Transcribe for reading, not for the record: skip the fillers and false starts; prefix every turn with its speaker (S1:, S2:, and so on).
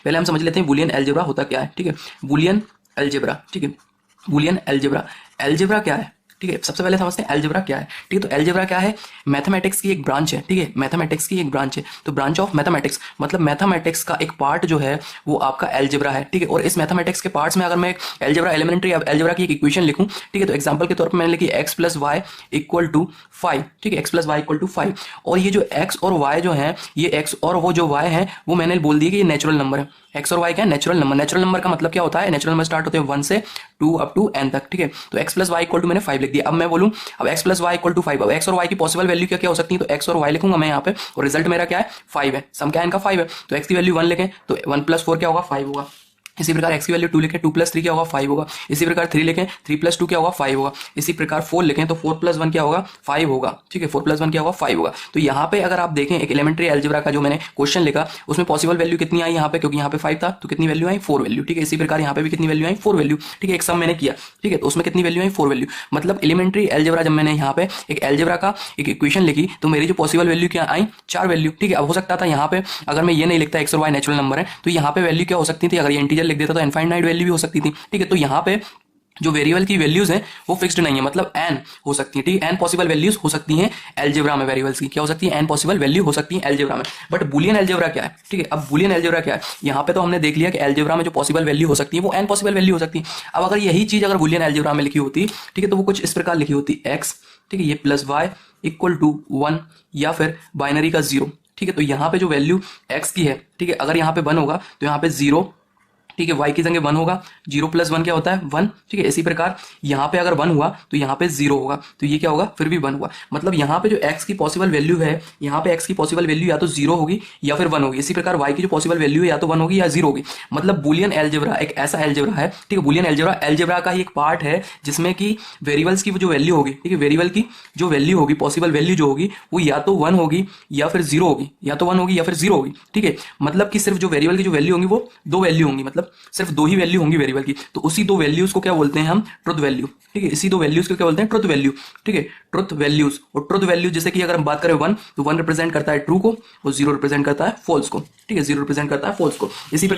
S1: पहले हम समझ लेते हैं बूलियन अलजेब्रा होता क्या है। ठीक है, बूलियन अलजेब्रा, ठीक है, बूलियन अलजेब्रा, अलजेब्रा क्या है, ठीक है, सबसे पहले समझते हैं अलजेब्रा क्या है। ठीक है, तो अलजेब्रा क्या है, मैथमेटिक्स की एक ब्रांच है। ठीक है, मैथमेटिक्स की एक ब्रांच है, तो ब्रांच ऑफ मैथमेटिक्स मतलब मैथमेटिक्स का एक पार्ट जो है वो आपका अलजेब्रा है। ठीक है, और इस मैथमेटिक्स के पार्ट्स में अगर मैं एक अलजेब्रा एलिमेंट्री अलजेब्रा की एक इक्वेशन लिखूं, ठीक है, तो एग्जांपल के तौर पर मैंने लिखी x plus y equal to 5। ठीक है, x plus y equal to 5, और ये जो x और y जो है, ये x और वो जो y है वो मैंने बोल दिया कि ये नेचुरल नंबर है। एक्स और वाई क्या है, नेचुरल नंबर। नेचुरल नंबर का मतलब क्या होता है, नेचुरल नंबर स्टार्ट होते हैं 1 से 2 अप टू n तक। ठीक है, तो x plus y equal to मैंने 5 लिख दिया। अब मैं बोलूं अब x plus y equal to 5, अब x और y की पॉसिबल वैल्यू क्या क्या हो सकती है, तो x और y लिखूंगा मैं यहाँ पे, और रिजल्ट मेरा क्या है 5 है, सम क्या है इनका 5 है, तो x की वैल्यू 1 लिखें तो 1 प्लस 4 क्या होगा 5 होगा। इसी प्रकार x की वैल्यू 2 लिखें, 2 प्लस 3 क्या होगा 5 होगा। इसी प्रकार 3 लिखें, 3 प्लस 2 क्या होगा 5 होगा। इसी प्रकार 4 लिखें तो 4 प्लस 1 क्या होगा 5 होगा। ठीक है, 4 प्लस 1 क्या होगा 5 होगा। तो यहाँ पे अगर आप देखें एक एलिमेंट्री अलजेब्रा का जो मैंने क्वेश्चन लिखा उसमें पॉसिबल वैल्यू कितनी आई यहाँ पे, क्योंकि यहाँ पे 5 था तो कितनी वैल्यू आई 4 वैल्यू। ठीक है, इसी प्रकार यहाँ पे भी कितनी वैल्यू आई 4 वैल्यू। ठीक है, एक सम मैंने किया, ठीक है, तो उसमें कितनी वैल्यू आई 4 वैल्यू। मतलब एलिमेंट्री अलजेब्रा जब मैंने यहाँ पे एक अलजेब्रा का एक इक्वेशन लिखी तो मेरी जो पॉसिबल वैल्यू क्या आई 4 वैल्यू। ठीक है, अब हो सकता था यहाँ पे अगर मैं ये नहीं लिखता एक्स और वाई नेचुरल नंबर है तो यहाँ पे वैल्यू क्या हो सकती थी, अगर ये इंटीजर लिख देता तो इनफाइनाइट वैल्यू भी हो सकती थी। ठीक है, तो यहाँ पे जो वेरिएबल की वैल्यूज हैं वो फिक्स्ड नहीं है, मतलब n हो सकती है। ठीक है, n पॉसिबल वैल्यूज हो सकती हैं अलजेब्रा में, वेरिएबल्स की क्या हो सकती है, n पॉसिबल वैल्यू हो सकती है अलजेब्रा में। बट बूलियन अलजेब्रा क्या है, ठीक है, अब बूलियन अलजेब्रा क्या है, यहाँ पे तो हमने देख लिया कि अलजेब्रा में जो पॉसिबल वैल्यू हो सकती है वो n पॉसिबल वैल्यू हो सकती है। अब अगर यही चीज अगर बूलियन अलजेब्रा में लिखी होती, ठीक है, तो वो कुछ इस प्रकार लिखी होती x, ठीक है, ये प्लस वाई इक्वल टू 1 या फिर बाइनरी का 0। ठीक है, तो यहाँ पे जो वैल्यू x की है, ठीक है, अगर यहाँ पे 1 होगा तो यहाँ पे 0, ठीक है, y की जगह 1 होगा, 0 प्लस 1 क्या होता है 1। ठीक है, इसी प्रकार यहाँ पे अगर 1 हुआ तो यहाँ पे 0 होगा, तो ये क्या होगा फिर भी 1 हुआ। मतलब यहाँ पे जो x की पॉसिबल वैल्यू है, यहाँ पे x की पॉसिबल वैल्यू या तो 0 होगी या फिर 1 होगी। इसी प्रकार y की जो पॉसिबल वैल्यू है या तो 1 होगी या 0 होगी। मतलब बूलियन अलजेब्रा एक ऐसा अलजेब्रा है, ठीक है, बूलियन अलजेब्रा अलजेब्रा का ही एक पार्ट है जिसमें कि वेरिएबल्स की जो वैल्यू होगी, ठीक है, वेरिएबल की जो वैल्यू होगी, पॉसिबल वैल्यू जो होगी वो या तो 1 होगी या फिर 0 होगी, या तो 1 होगी या फिर 0 होगी। ठीक है, मतलब कि सिर्फ जो वेरिएबल की जो वैल्यू होंगी वो 2 वैल्यू होंगी, मतलब सिर्फ 2 ही वैल्यू होंगी वेरिएबल की, तो उसी 2 वैल्यूज को क्या बोलते हैं हम ट्रुथ वैल्यू। ठीक है, इसी 2 वैल्यूज को क्या बोलते हैं ट्रुथ वैल्यू। ठीक है, ट्रुथ वैल्यूज, और ट्रुथ वैल्यू जैसे कि अगर हम बात करें 1 तो 1 रिप्रेजेंट करता है ट्रू को और 0 रिप्रेजेंट करता है फॉल्स को। ठीक है, 0 रिप्रेजेंट करता है फॉल्स को। इसी